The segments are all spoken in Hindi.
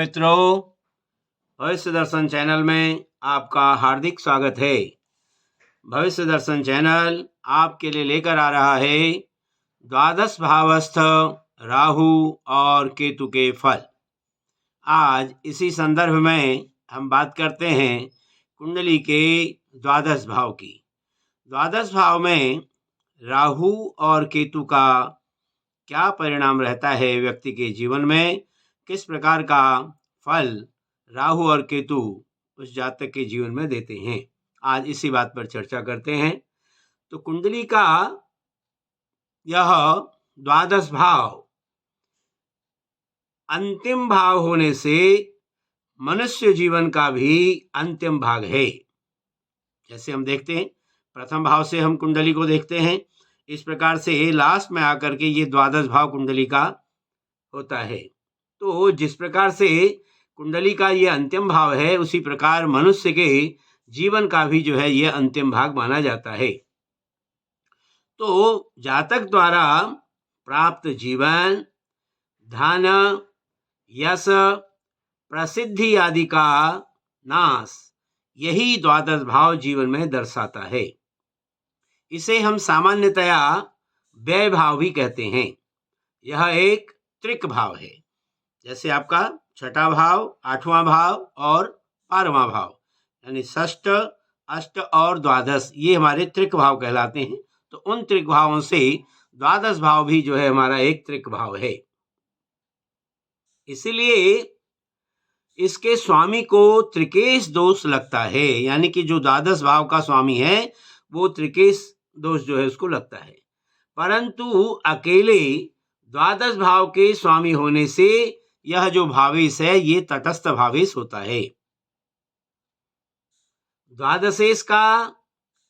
मित्रों, भविष्य दर्शन चैनल में आपका हार्दिक स्वागत है। भविष्य दर्शन चैनल आपके लिए लेकर आ रहा है द्वादश भावस्थ राहु और केतु के फल। आज इसी संदर्भ में हम बात करते हैं कुंडली के द्वादश भाव की। द्वादश भाव में राहु और केतु का क्या परिणाम रहता है व्यक्ति के जीवन में, किस प्रकार का फल राहु और केतु उस जातक के जीवन में देते हैं, आज इसी बात पर चर्चा करते हैं। तो कुंडली का यह द्वादश भाव अंतिम भाव होने से मनुष्य जीवन का भी अंतिम भाग है। जैसे हम देखते हैं, प्रथम भाव से हम कुंडली को देखते हैं, इस प्रकार से लास्ट में आकर के ये द्वादश भाव कुंडली का होता है। तो जिस प्रकार से कुंडली का ये अंतिम भाव है, उसी प्रकार मनुष्य के जीवन का भी जो है ये अंतिम भाग माना जाता है। तो जातक द्वारा प्राप्त जीवन, धन, यश, प्रसिद्धि आदि का नाश यही द्वादश भाव जीवन में दर्शाता है। इसे हम सामान्यतया व्यय भाव भी कहते हैं। यह एक त्रिक भाव है। जैसे आपका छठा भाव, आठवां भाव और 12वां भाव, यानी षष्ठ, अष्ट और द्वादश, ये हमारे त्रिक भाव कहलाते हैं। तो उन त्रिक भावों से द्वादश भाव भी जो है हमारा एक त्रिक भाव है। इसलिए इसके स्वामी को त्रिकेश दोष लगता है, यानी कि जो द्वादश भाव का स्वामी है वो त्रिकेश दोष जो है उसको लगता है। परंतु अकेले द्वादश भाव के स्वामी होने से यह जो भावेश है ये तटस्थ भावेश होता है। द्वादशेश का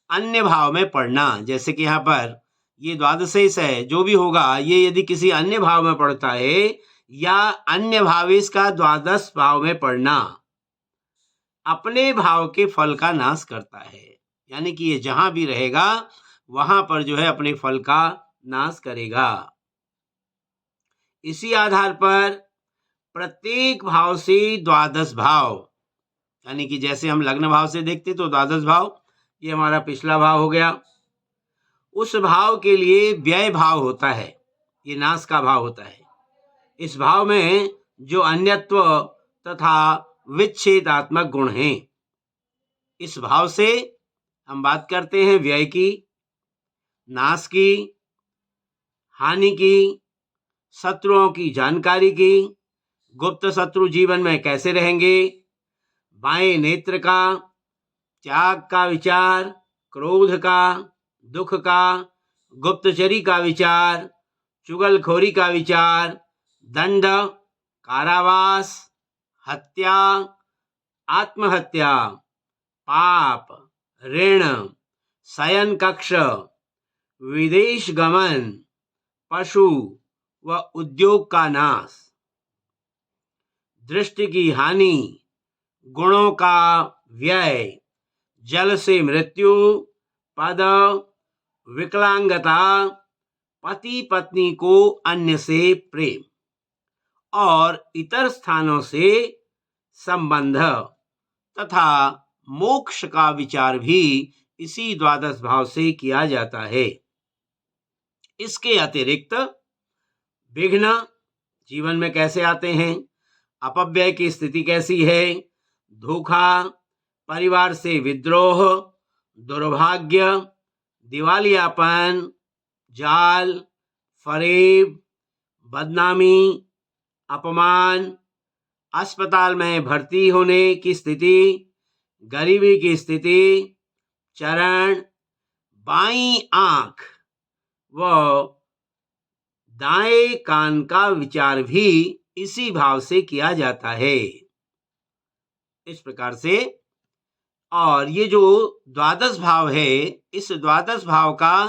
अन्य भाव में पड़ना, जैसे कि यहाँ पर ये द्वादशेश है, जो भी होगा ये यदि किसी अन्य भाव में पड़ता है या अन्य भावेश का द्वादश भाव में पड़ना अपने भाव के फल का नाश करता है। यानी कि ये जहां भी रहेगा वहां पर जो है अपने फल का नाश करेगा। इसी आधार पर प्रत्येक भाव से द्वादश भाव, यानी कि जैसे हम लग्न भाव से देखते तो द्वादश भाव ये हमारा पिछला भाव हो गया, उस भाव के लिए व्यय भाव होता है, ये नाश का भाव होता है। इस भाव में जो अन्यत्व तथा विच्छेदात्मक गुण हैं, इस भाव से हम बात करते हैं व्यय की, नाश की, हानि की, शत्रुओं की जानकारी की, गुप्त शत्रु जीवन में कैसे रहेंगे, बाएं नेत्र का, त्याग का विचार, क्रोध का, दुख का, गुप्तचरी का विचार, चुगलखोरी का विचार, दंड, कारावास, हत्या, आत्महत्या, पाप, ऋण, शयन कक्ष, विदेश गमन, पशु व उद्योग का नाश, दृष्टि की हानि, गुणों का व्यय, जल से मृत्यु, पद, विकलांगता, पति पत्नी को अन्य से प्रेम और इतर स्थानों से संबंध तथा मोक्ष का विचार भी इसी द्वादश भाव से किया जाता है। इसके अतिरिक्त विघ्न जीवन में कैसे आते हैं, अपव्यय की स्थिति कैसी है, धोखा, परिवार से विद्रोह, दुर्भाग्य, दिवालियापन, जाल, फरेब, बदनामी, अपमान, अस्पताल में भर्ती होने की स्थिति, गरीबी की स्थिति, चरण, बाईं आंख व दाएं कान का विचार भी इसी भाव से किया जाता है। इस प्रकार से, और ये जो द्वादश भाव है, इस द्वादश भाव का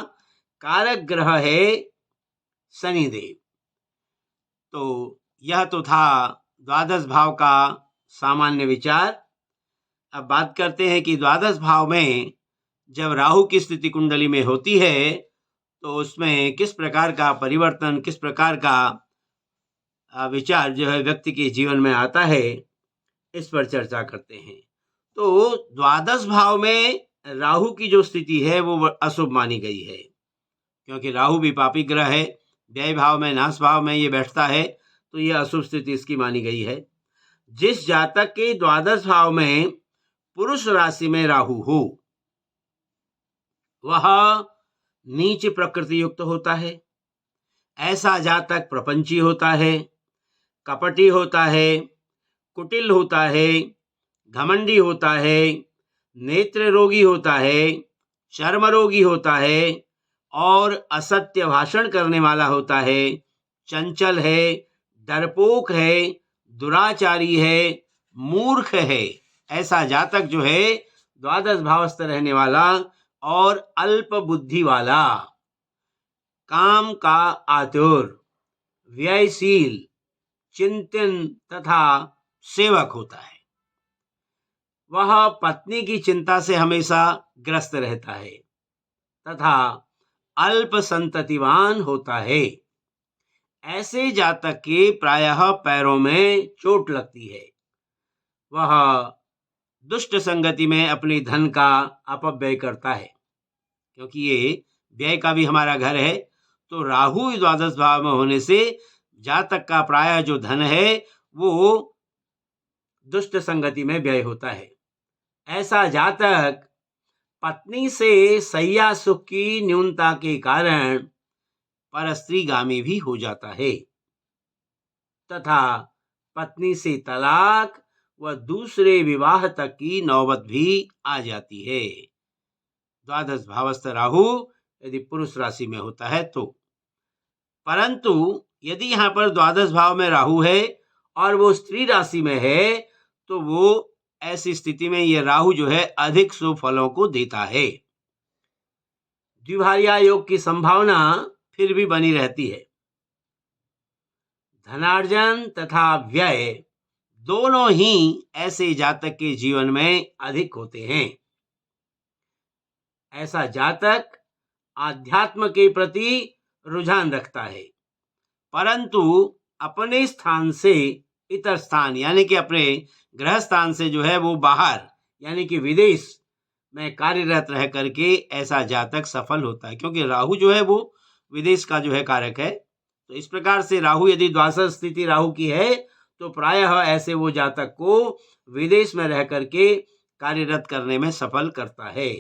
कारक ग्रह है शनिदेव। तो यह तो था द्वादश भाव का सामान्य विचार। अब बात करते हैं कि द्वादश भाव में जब राहु की स्थिति कुंडली में होती है तो उसमें किस प्रकार का परिवर्तन, किस प्रकार का विचार जो है व्यक्ति के जीवन में आता है, इस पर चर्चा करते हैं। तो द्वादश भाव में राहु की जो स्थिति है वो अशुभ मानी गई है, क्योंकि राहु भी पापी ग्रह है, व्यय भाव में, नाश भाव में ये बैठता है, तो ये अशुभ स्थिति इसकी मानी गई है। जिस जातक के द्वादश भाव में पुरुष राशि में राहु हो, वह नीच प्रकृति युक्त होता है। ऐसा जातक प्रपंची होता है, कपटी होता है, कुटिल होता है, घमंडी होता है, नेत्र रोगी होता है, चर्म रोगी होता है और असत्य भाषण करने वाला होता है, चंचल है, डरपोक है, दुराचारी है, मूर्ख है। ऐसा जातक जो है द्वादश भावस्थ रहने वाला और अल्प बुद्धि वाला, काम का आतुर, व्ययशील, चिंतन तथा सेवक होता है। वह पत्नी की चिंता से हमेशा ग्रस्त रहता है तथा अल्प संततिवान होता है। ऐसे जातक के प्रायः पैरों में चोट लगती है। वह दुष्ट संगति में अपनी धन का अपव्यय करता है, क्योंकि ये व्यय का भी हमारा घर है। तो राहु द्वादश भाव में होने से जातक का प्रायः जो धन है वो दुष्ट संगति में व्यय होता है। ऐसा जातक पत्नी से सैया सुख की न्यूनता के कारण परस्त्रीगामी भी हो जाता है तथा पत्नी से तलाक व दूसरे विवाह तक की नौबत भी आ जाती है। द्वादश भावस्थ राहु यदि पुरुष राशि में होता है तो। परंतु यदि यहाँ पर द्वादश भाव में राहु है और वो स्त्री राशि में है, तो वो ऐसी स्थिति में ये राहु जो है अधिक शुभ फलों को देता है। द्विभार्या योग की संभावना फिर भी बनी रहती है। धनार्जन तथा व्यय दोनों ही ऐसे जातक के जीवन में अधिक होते हैं। ऐसा जातक आध्यात्म के प्रति रुझान रखता है, परंतु अपने स्थान से इतर स्थान यानी कि अपने गृह स्थान से जो है वो बाहर यानी कि विदेश में कार्यरत रह करके ऐसा जातक सफल होता है, क्योंकि राहु जो है वो विदेश का जो है कारक है। तो इस प्रकार से राहु यदि द्वादश स्थिति राहु की है तो प्रायः ऐसे वो जातक को विदेश में रह करके कार्यरत करने में सफल करता है।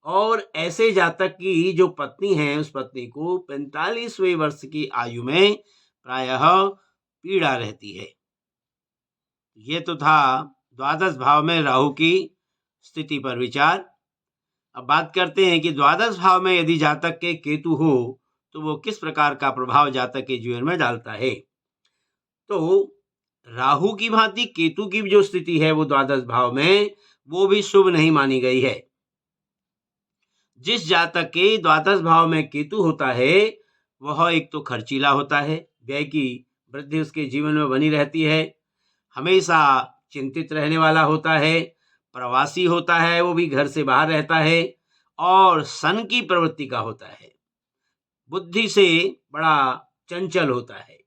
और ऐसे जातक की जो पत्नी है उस पत्नी को 45वें वर्ष की आयु में प्रायः पीड़ा रहती है। ये तो था द्वादश भाव में राहु की स्थिति पर विचार। अब बात करते हैं कि द्वादश भाव में यदि जातक के केतु हो तो वो किस प्रकार का प्रभाव जातक के जीवन में डालता है। तो राहु की भांति केतु की जो स्थिति है वो द्वादश भाव में वो भी शुभ नहीं मानी गई है। जिस जातक के द्वादश भाव में केतु होता है वह एक तो खर्चीला होता है, व्यय की वृद्धि उसके जीवन में बनी रहती है, हमेशा चिंतित रहने वाला होता है, प्रवासी होता है, वो भी घर से बाहर रहता है और सन की प्रवृत्ति का होता है, बुद्धि से बड़ा चंचल होता है,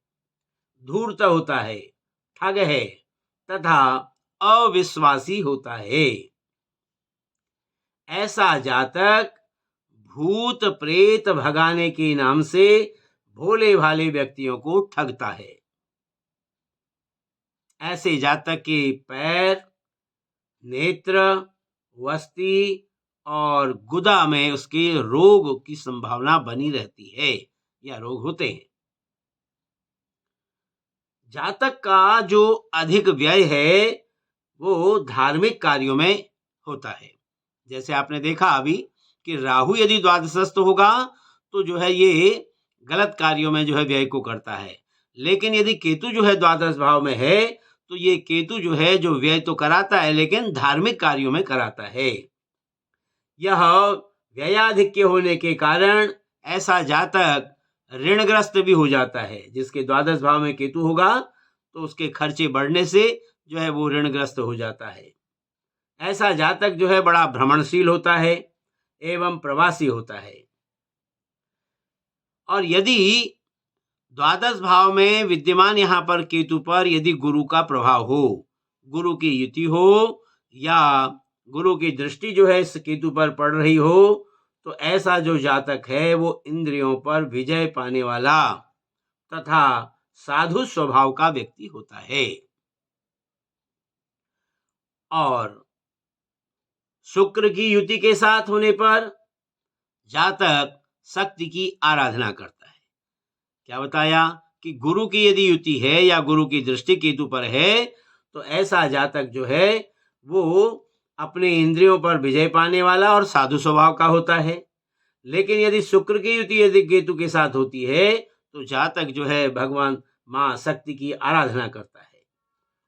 धूर्त होता है, ठग है तथा अविश्वासी होता है। ऐसा जातक भूत प्रेत भगाने के नाम से भोले भाले व्यक्तियों को ठगता है। ऐसे जातक के पैर, नेत्र, वस्ती और गुदा में उसके रोग की संभावना बनी रहती है या रोग होते हैं। जातक का जो अधिक व्यय है वो धार्मिक कार्यों में होता है। जैसे आपने देखा अभी कि राहु यदि द्वादशस्थ होगा तो जो है ये गलत कार्यों में जो है व्यय को करता है, लेकिन यदि केतु जो है द्वादश भाव में है तो ये केतु जो है जो व्यय तो कराता है लेकिन धार्मिक कार्यों में कराता है। यह व्ययाधिक्य होने के कारण ऐसा जातक ऋणग्रस्त भी हो जाता है। जिसके द्वादश भाव में केतु होगा तो उसके खर्चे बढ़ने से जो है वो ऋणग्रस्त हो जाता है। ऐसा जातक जो है बड़ा भ्रमणशील होता है एवं प्रवासी होता है। और यदि द्वादश भाव में विद्यमान यहाँ पर केतु पर यदि गुरु का प्रभाव हो, गुरु की युति हो या गुरु की दृष्टि जो है इस केतु पर पड़ रही हो, तो ऐसा जो जातक है वो इंद्रियों पर विजय पाने वाला तथा साधु स्वभाव का व्यक्ति होता है। और शुक्र की युति के साथ होने पर जातक शक्ति की आराधना करता है। क्या बताया कि गुरु की यदि युति है या गुरु की दृष्टि केतु पर है तो ऐसा जातक जो है वो अपने इंद्रियों पर विजय पाने वाला और साधु स्वभाव का होता है। लेकिन यदि शुक्र की युति यदि केतु के साथ होती है तो जातक जो है भगवान मां शक्ति की आराधना करता है।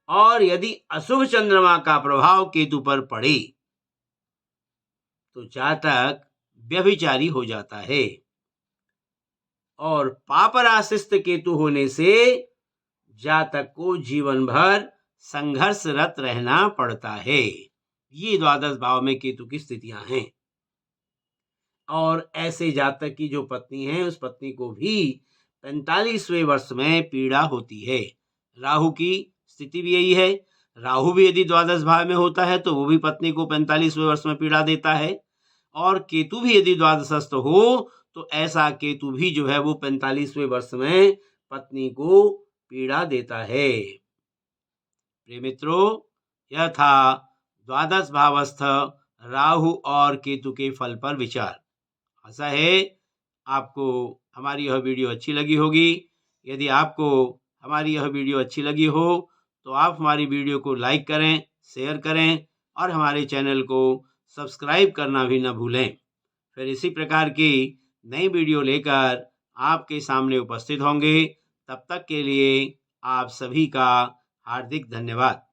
और यदि अशुभ चंद्रमा का प्रभाव केतु पर पड़े तो जातक व्यभिचारी हो जाता है। और पापराशिस्त केतु होने से जातक को जीवन भर संघर्षरत रहना पड़ता है। ये द्वादश भाव में केतु की स्थितियां हैं। और ऐसे जातक की जो पत्नी है उस पत्नी को भी 45वें वर्ष में पीड़ा होती है। राहु की स्थिति भी यही है। राहु भी यदि द्वादश भाव में होता है तो वो भी पत्नी को 45वें वर्ष में पीड़ा देता है। और केतु भी यदि द्वादशस्थ हो तो ऐसा केतु भी जो है वो 45वें वर्ष में पत्नी को पीड़ा देता है। प्रिय मित्रों, यह था द्वादश भावस्थ राहु और केतु के फल पर विचार। आशा है आपको हमारी यह वीडियो अच्छी लगी होगी। यदि आपको हमारी यह वीडियो अच्छी लगी हो तो आप हमारी वीडियो को लाइक करें, शेयर करें और हमारे चैनल को सब्सक्राइब करना भी न भूलें। फिर इसी प्रकार की नई वीडियो लेकर आपके सामने उपस्थित होंगे। तब तक के लिए आप सभी का हार्दिक धन्यवाद।